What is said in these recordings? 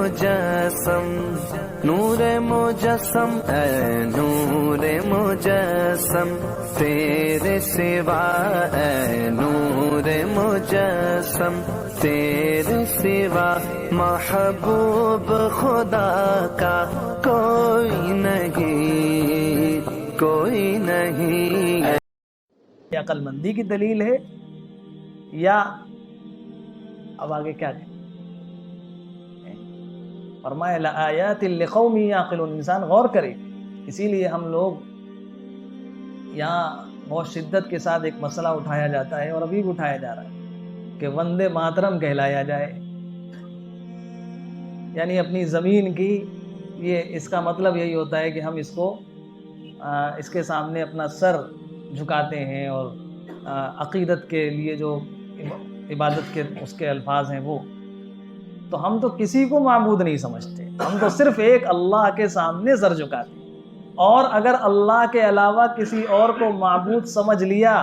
مجسم نور مجسم اے نور مجسم تیرے سوا اے نور مجسم تیرے سوا محبوب خدا کا کوئی نہیں عقل مندی کی دلیل ہے یا اب آگے کیا کہیں؟ فرمایا لآیات لقوم یعقلون، انسان غور کرے. اسی لیے ہم لوگ یہاں بہت شدت کے ساتھ ایک مسئلہ اٹھایا جاتا ہے اور ابھی بھی اٹھایا جا رہا ہے کہ وندے ماترم کہلایا جائے، یعنی اپنی زمین کی اس کا مطلب یہی ہوتا ہے کہ ہم اس کے سامنے اپنا سر جھکاتے ہیں اور عقیدت کے لیے جو عبادت کے اس کے الفاظ ہیں وہ تو ہم تو کسی کو معبود نہیں سمجھتے، ہم تو صرف ایک اللہ کے سامنے سر جھکاتے ہیں. اور اگر اللہ کے علاوہ کسی اور کو معبود سمجھ لیا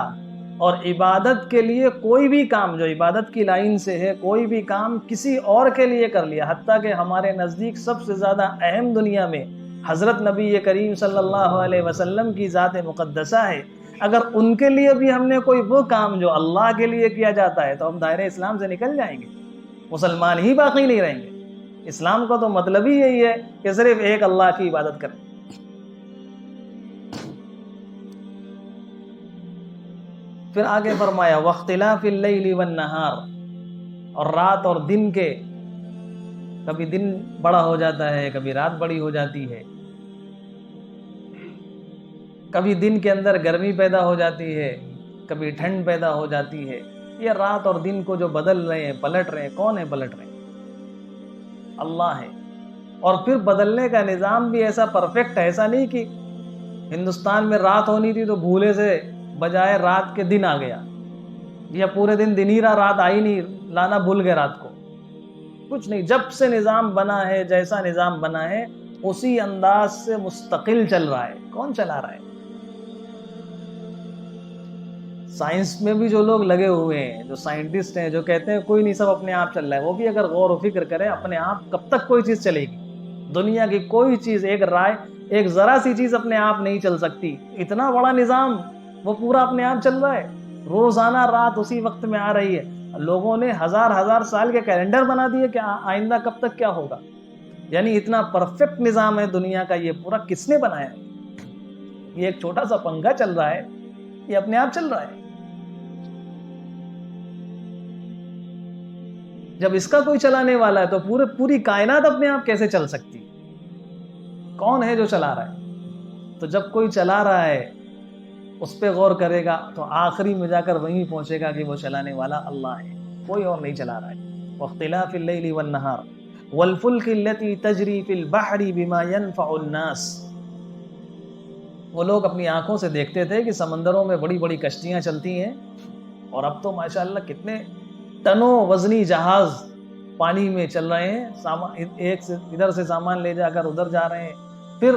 اور عبادت کے لیے کوئی بھی کام جو عبادت کی لائن سے ہے کوئی بھی کام کسی اور کے لیے کر لیا، حتیٰ کہ ہمارے نزدیک سب سے زیادہ اہم دنیا میں حضرت نبی کریم صلی اللہ علیہ وسلم کی ذات مقدسہ ہے، اگر ان کے لیے بھی ہم نے کوئی وہ کام جو اللہ کے لیے کیا جاتا ہے تو ہم دائرہ اسلام سے نکل جائیں گے، مسلمان ہی باقی نہیں رہیں گے. اسلام کا تو مطلب ہی یہی ہے کہ صرف ایک اللہ کی عبادت کریں. پھر آگے فرمایا واختلاف اللیل والنہار، اور رات اور دن کے، کبھی دن بڑا ہو جاتا ہے کبھی رات بڑی ہو جاتی ہے، کبھی دن کے اندر گرمی پیدا ہو جاتی ہے کبھی ٹھنڈ پیدا ہو جاتی ہے. یہ رات اور دن کو جو بدل رہے ہیں پلٹ رہے ہیں، کون ہے پلٹ رہے ہیں؟ اللہ ہے. اور پھر بدلنے کا نظام بھی ایسا پرفیکٹ ہے، ایسا نہیں کہ ہندوستان میں رات ہونی تھی تو بھولے سے بجائے رات کے دن آ گیا، یا پورے دن ہی رہا رات آئی نہیں، لانا بھول گئے رات کو. کچھ نہیں، جب سے نظام بنا ہے، جیسا نظام بنا ہے اسی انداز سے مستقل چل رہا ہے. کون چلا رہا ہے؟ سائنس میں بھی جو لوگ لگے ہوئے ہیں، جو سائنٹسٹ ہیں، جو کہتے ہیں کوئی نہیں سب اپنے آپ چل رہا ہے، وہ بھی اگر غور و فکر کریں اپنے آپ کب تک کوئی چیز چلے گی؟ دنیا کی کوئی چیز، ایک رائے، ایک ذرا سی چیز اپنے آپ نہیں چل سکتی. اتنا بڑا نظام وہ پورا اپنے آپ چل رہا ہے، روزانہ رات اسی وقت میں آ رہی ہے. لوگوں نے ہزار سال کے کیلنڈر بنا دیے کہ آئندہ کب تک کیا ہوگا. یعنی اتنا پرفیکٹ نظام ہے دنیا کا، یہ پورا کس نے بنایا ہے؟ یہ ایک چھوٹا سا پنکھا چل رہا ہے، یہ اپنے آپ چل رہا ہے. جب اس کا کوئی چلانے والا ہے تو پوری کائنات اپنے آپ کیسے چل سکتی؟ کون ہے جو چلا رہا ہے؟ تو جب کوئی چلا رہا ہے اس پہ غور کرے گا تو آخری میں جا کر وہیں پہنچے گا کہ وہ چلانے والا اللہ ہے، کوئی اور نہیں چلا رہا ہے. واختلاف اللیل والنہار والفلک التي تجری فی البحر بما ينفع الناس. وہ لوگ اپنی آنکھوں سے دیکھتے تھے کہ سمندروں میں بڑی بڑی کشتیاں چلتی ہیں، اور اب تو ماشاءاللہ کتنے ٹنوں وزنی جہاز پانی میں چل رہے ہیں، ایک سے ادھر سے سامان لے جا کر ادھر جا رہے ہیں. پھر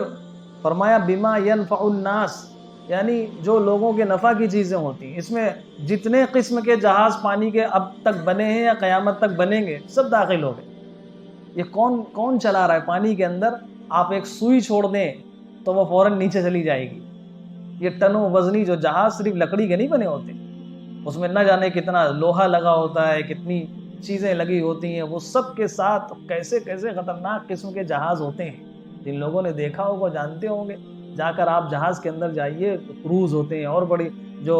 فرمایا بما ينفع الناس، یعنی جو لوگوں کے نفع کی چیزیں ہوتی ہیں. اس میں جتنے قسم کے جہاز پانی کے اب تک بنے ہیں یا قیامت تک بنیں گے سب داخل ہو گئے. یہ کون چلا رہا ہے؟ پانی کے اندر آپ ایک سوئی چھوڑ دیں تو وہ فوراً نیچے چلی جائے گی. یہ ٹنوں وزنی جو جہاز صرف لکڑی کے نہیں بنے ہوتے، اس میں نہ جانے کتنا لوہا لگا ہوتا ہے، کتنی چیزیں لگی ہوتی ہیں، وہ سب کے ساتھ کیسے خطرناک قسم کے جہاز ہوتے ہیں. جن لوگوں نے دیکھا ہوگا جانتے ہوں گے. جا کر آپ جہاز کے اندر جائیے، کروز ہوتے ہیں اور بڑی جو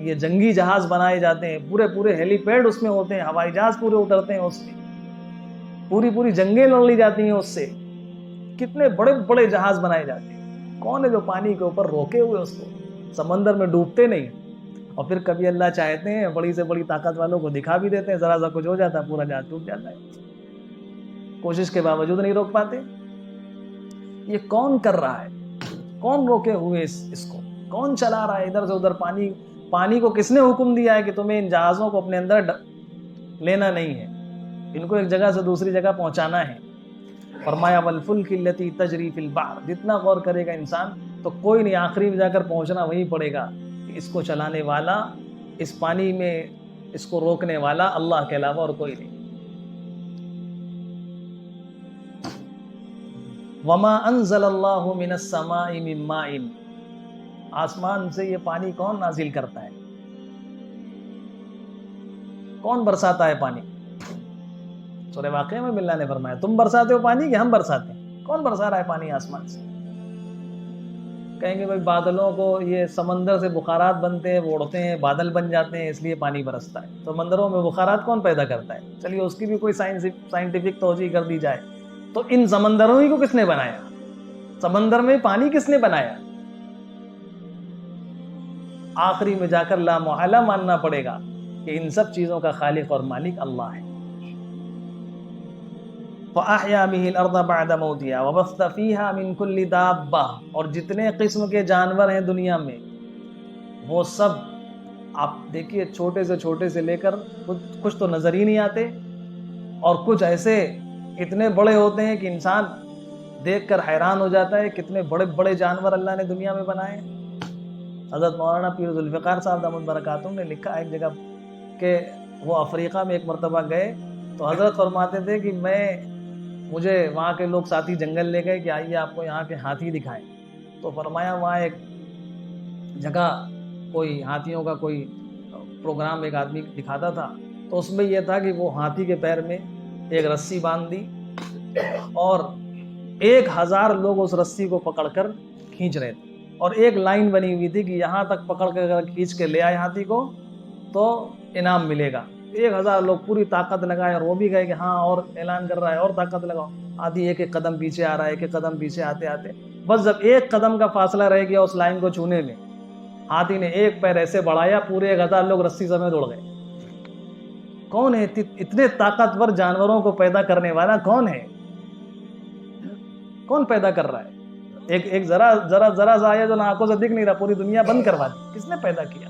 یہ جنگی جہاز بنائے جاتے ہیں، پورے ہیلی پیڈ اس میں ہوتے ہیں، ہوائی جہاز پورے اترتے ہیں اس میں، پوری جنگیں لڑ لی جاتی ہیں اس سے. کتنے بڑے جہاز بنائے جاتے ہیں. کون ہے جو پانی کے اوپر روکے ہوئے اس کو، سمندر میں ڈوبتے نہیں، اور پھر کبھی اللہ چاہتے ہیں بڑی سے بڑی طاقت والوں کو دکھا بھی دیتے ہیں، ذرا سا کچھ ہو جاتا ہے پورا جہاز ڈوب جاتا ہے. کوشش کے باوجود نہیں روک پاتے. یہ کون کر رہا ہے؟ کون روکے ہوئے اس کو؟ کون چلا رہا ہے ادھر سے ادھر؟ پانی کو کس نے حکم دیا ہے کہ تمہیں ان جہازوں کو اپنے اندر لینا نہیں ہے، ان کو ایک جگہ سے دوسری جگہ پہنچانا ہے. فرمایا والفلک التی تجری فی البحر. جتنا غور کرے گا انسان تو کوئی نہیں، آخری میں جا کر پہنچنا وہیں پڑے گا کہ اس کو چلانے والا، اس پانی میں اس کو روکنے والا اللہ کے علاوہ اور کوئی نہیں. وما انزل اللہ من السماء من ماء، آسمان سے یہ پانی کون نازل کرتا ہے؟ کون برساتا ہے پانی؟ سورہ واقعہ میں اللہ نے فرمایا تم برساتے ہو پانی کہ ہم برساتے ہیں؟ کون برسا رہا ہے پانی آسمان سے؟ کہیں گے بھائی بادلوں کو یہ سمندر سے بخارات بنتے ہیں، وہ اڑتے ہیں، بادل بن جاتے ہیں، اس لیے پانی برستا ہے۔ تو سمندروں میں بخارات کون پیدا کرتا ہے؟ چلیے اس کی بھی کوئی سائنٹیفک توجہ کر دی جائے تو ان سمندروں ہی کو کس نے بنایا؟ سمندر میں پانی کس نے بنایا؟ آخری میں جا کر لا محالہ ماننا پڑے گا کہ ان سب چیزوں کا خالق اور مالک اللہ ہے۔ فَأَحْيَا بِهِ الْأَرْضَ بَعْدَ مَوْتِهَا وَبَثَّ فِيهَا مِن كُلِّ دَابَّةٍ، اور جتنے قسم کے جانور ہیں دنیا میں وہ سب، آپ دیکھیے چھوٹے سے لے کر کچھ تو نظر ہی نہیں آتے، اور کچھ ایسے اتنے بڑے ہوتے ہیں کہ انسان دیکھ کر حیران ہو جاتا ہے کتنے بڑے بڑے جانور اللہ نے دنیا میں بنائے۔ حضرت مولانا پیر ذوالفقار صاحب دامت برکاتہم نے لکھا ایک جگہ کہ وہ افریقہ میں ایک مرتبہ گئے تو حضرت فرماتے تھے کہ مجھے وہاں کے لوگ ساتھی جنگل لے گئے کہ آئیے آپ کو یہاں کے ہاتھی دکھائیں، تو فرمایا وہاں ایک جگہ کوئی ہاتھیوں کا کوئی پروگرام ایک آدمی دکھاتا تھا، تو اس میں یہ تھا کہ وہ ہاتھی کے پیر میں ایک رسی باندھ دی اور 1000 لوگ اس رسی کو پکڑ کر کھینچ رہے تھے، اور ایک لائن بنی ہوئی تھی کہ یہاں تک پکڑ کر اگر کھینچ کے لے آئے ہاتھی کو تو انعام ملے گا۔ 1000 لوگ پوری طاقت لگائے اور وہ بھی گئے کہ ہاں اور اعلان کر رہا ہے اور طاقت لگاؤ، ہاتھی ایک ایک قدم پیچھے آ رہا ہے، ایک ایک قدم پیچھے آتے آتے بس جب ایک قدم کا فاصلہ رہ گیا اس لائن کو چھونے میں، ہاتھی نے ایک پیر ایسے بڑھایا پورے 1000 لوگ رسی سمیت اڑ گئے۔ کون ہے اتنے طاقتور جانوروں کو پیدا کرنے والا؟ کون ہے؟ کون پیدا کر رہا ہے؟ ایک ذرا سا آیا جو آنکھوں سے دکھ نہیں رہا، پوری دنیا بند کروا دی، کس نے پیدا کیا؟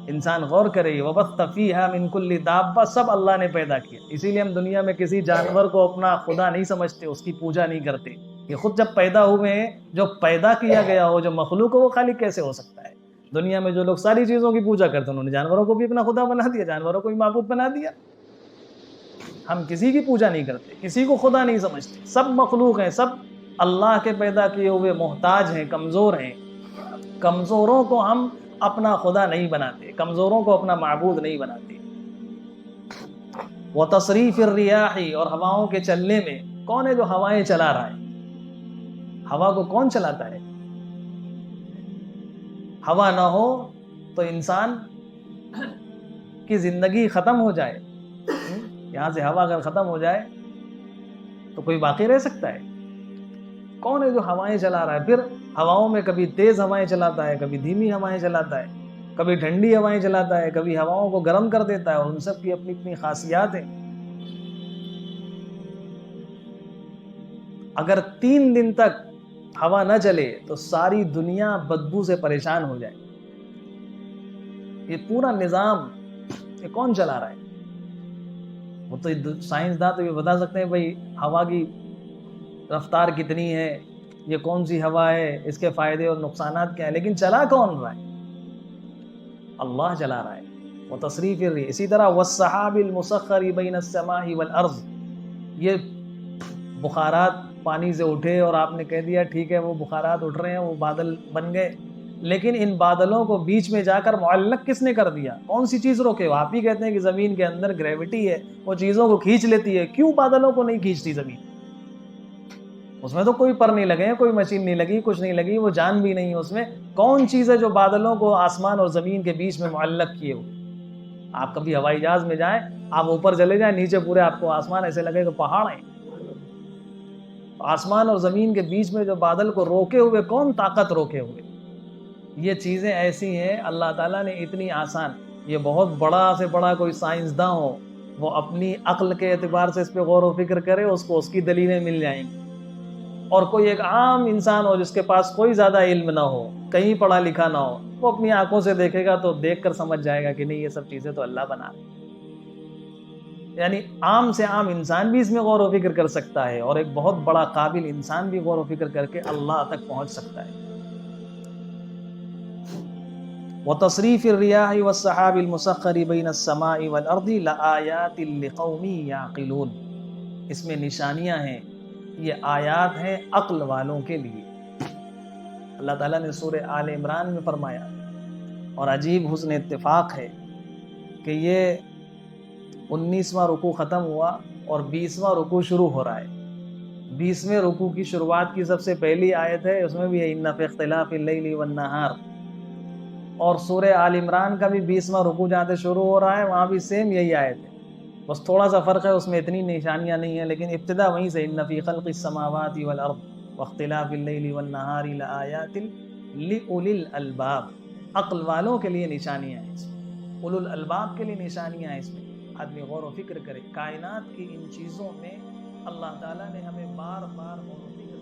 انسان غور کرے، وَبَثَّ فِيهَا مِن كُلِّ دَابَّةٍ، سب اللہ نے پیدا کیا۔ اسی لیے ہم دنیا میں کسی جانور کو اپنا خدا نہیں سمجھتے، اس کی پوجا نہیں کرتے۔ یہ خود جب پیدا ہوئے ہیں، جو پیدا کیا گیا ہو، جو مخلوق ہو، وہ خالق کیسے ہو سکتا ہے؟ دنیا میں جو لوگ ساری چیزوں کی پوجا کرتے ہیں انہوں نے جانوروں کو بھی اپنا خدا بنا دیا، جانوروں کو بھی معبود بنا دیا۔ ہم کسی کی پوجا نہیں کرتے، کسی کو خدا نہیں سمجھتے، سب مخلوق ہیں، سب اللہ کے پیدا کیے ہوئے محتاج ہیں، کمزور ہیں۔ کمزوروں کو ہم اپنا خدا نہیں بناتے، کمزوروں کو اپنا معبود نہیں بناتے۔ وتصریف الریاح، اور ہواؤں کے چلنے میں، کون ہے جو ہوائیں چلا رہا ہے؟ ہوا کو کون چلاتا ہے؟ ہوا نہ ہو تو انسان کی زندگی ختم ہو جائے۔ یہاں سے ہوا اگر ختم ہو جائے تو کوئی باقی رہ سکتا ہے؟ کون ہے جو ہوائیں چلا رہا ہے؟ پھر ہواؤں میں کبھی تیز ہوائیں چلاتا ہے، کبھی دھیمی ہوائیں چلاتا ہے، کبھی ٹھنڈی ہوائیں چلاتا ہے، کبھی ہواؤں کو گرم کر دیتا ہے، اور ان سب کی اپنی اپنی خاصیات ہیں۔ اگر 3 دن تک ہوا نہ چلے تو ساری دنیا بدبو سے پریشان ہو جائے۔ یہ پورا نظام یہ کون چلا رہا ہے؟ وہ تو سائنسداں تو یہ بتا سکتے ہیں بھائی ہوا کی رفتار کتنی ہے، یہ کون سی ہوا ہے، اس کے فائدے اور نقصانات کیا ہیں، لیکن چلا کون رہا ہے؟ اللہ چلا رہا ہے۔ وہ تصریف الریح، اسی طرح والسحاب المسخر بین السماء والارض، یہ بخارات پانی سے اٹھے اور آپ نے کہہ دیا ٹھیک ہے وہ بخارات اٹھ رہے ہیں، وہ بادل بن گئے، لیکن ان بادلوں کو بیچ میں جا کر معلق کس نے کر دیا؟ کون سی چیز روکے؟ آپ ہی کہتے ہیں کہ زمین کے اندر گریوٹی ہے، وہ چیزوں کو کھینچ لیتی ہے، کیوں بادلوں کو نہیں کھینچتی زمین؟ اس میں تو کوئی پر نہیں لگے ہیں، کوئی مشین نہیں لگی، کچھ نہیں لگی، وہ جان بھی نہیں ہے اس میں۔ کون چیز ہے جو بادلوں کو آسمان اور زمین کے بیچ میں معلق کیے ہوئے؟ آپ کبھی ہوائی جہاز میں جائیں، آپ اوپر چلے جائیں، نیچے پورے آپ کو آسمان ایسے لگے کہ پہاڑ ہیں۔ آسمان اور زمین کے بیچ میں جو بادل کو روکے ہوئے، کون طاقت روکے ہوئے؟ یہ چیزیں ایسی ہیں اللہ تعالیٰ نے اتنی آسان، یہ بہت بڑا سے بڑا کوئی سائنسداں ہو، وہ اپنی عقل کے اعتبار سے اس پہ غور و فکر کرے، اس کو اس کی دلیلیں مل جائیں گی، اور کوئی ایک عام انسان ہو جس کے پاس کوئی زیادہ علم نہ ہو، کہیں پڑھا لکھا نہ ہو، وہ اپنی آنکھوں سے دیکھے گا تو دیکھ کر سمجھ جائے گا کہ نہیں یہ سب چیزیں تو اللہ بنا رہے۔ یعنی عام سے عام انسان بھی اس میں غور و فکر کر سکتا ہے، اور ایک بہت بڑا قابل انسان بھی غور و فکر کر کے اللہ تک پہنچ سکتا ہے۔ وَتَصْرِيفِ الرِّيَاحِ وَالسَّحَابِ الْمُسَخَّرِ بَيْنَ السَّمَاءِ وَالْأَرْضِ لَآيَاتٍ لِقَوْمٍ يَعْقِلُونَ، اس میں نشانیاں ہیں یہ آیات ہیں عقل والوں کے لیے۔ اللہ تعالیٰ نے سورہ آل عمران میں فرمایا، اور عجیب حسن اتفاق ہے کہ یہ 19واں رکوع ختم ہوا اور 20واں رکوع شروع ہو رہا ہے۔ 20ویں رکوع کی شروعات کی سب سے پہلی آیت ہے، اس میں بھی ہے اِنَّ فِی اخْتِلَافِ اللَّیْلِ وَالنَّہَارِ، اور سورہ آل عمران کا بھی 20واں رکوع جہاں سے شروع ہو رہا ہے وہاں بھی سیم یہی آیت ہے، بس تھوڑا سا فرق ہے، اس میں اتنی نشانیاں نہیں ہیں، لیکن ابتدا وہیں سے اِنَّ فِی خَلْقِ السَّمَاوَاتِ وَالْأَرْضِ وَاخْتِلَافِ اللَّیْلِ وَالنَّہَارِ لَآیَاتٍ لِأُولِي الْأَلْبَابِ، عقل والوں کے لیے نشانیاں ہیں اس میں، اولو الالباب کے لیے نشانیاں ہیں اس میں۔ آدمی غور و فکر کرے، کائنات کی ان چیزوں میں اللہ تعالیٰ نے ہمیں بار بار غور و فکر